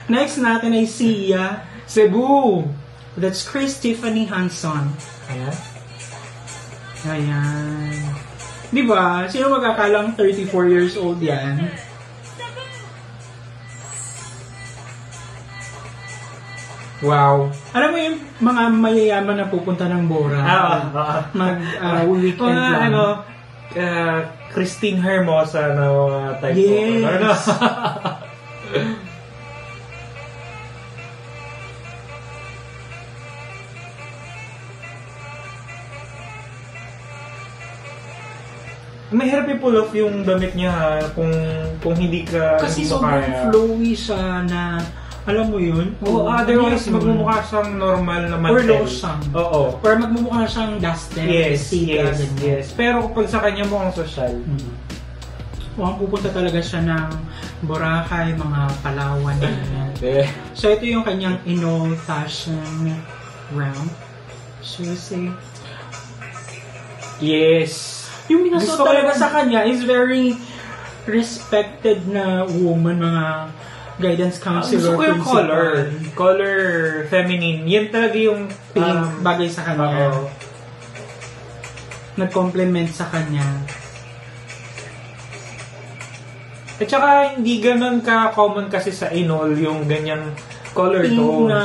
Next natin ay si Cebu. That's Chris Tiffany Hanson. Ayan. Ayan. Di ba? Sino magkakalang 34 years old yan? Wow. Alam mo yung mga mayayaman na pupunta ng Bora? Mag-weekend lang. Christine Hermosa na mga type yes. Mahirap i-pull off yung damit niya kung hindi ka kasi hindi sobrang flowy siya na alam mo yun? Otherwise magmumukha siyang normal na mantel. Or lotion. Oo. Or magmumukha siyang dusted. Yes. Pero kapag sa kanya mukhang social. Pupunta talaga siya ng Boracay, mga Palawan. So ito yung kanyang Inol fashion round. So say yes. Yung minasuot talaga sa kanya is very respected na woman, mga guidance counselor, gusto ko yung color feminine. Yan talaga yung pink bagay sa kanya. Nag-complement sa kanya. At saka hindi ganun ka-common kasi sa Inol yung ganyang color tone na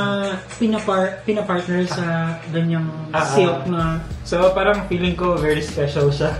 pinapartner sa ganyang silk na. So parang feeling ko very special siya.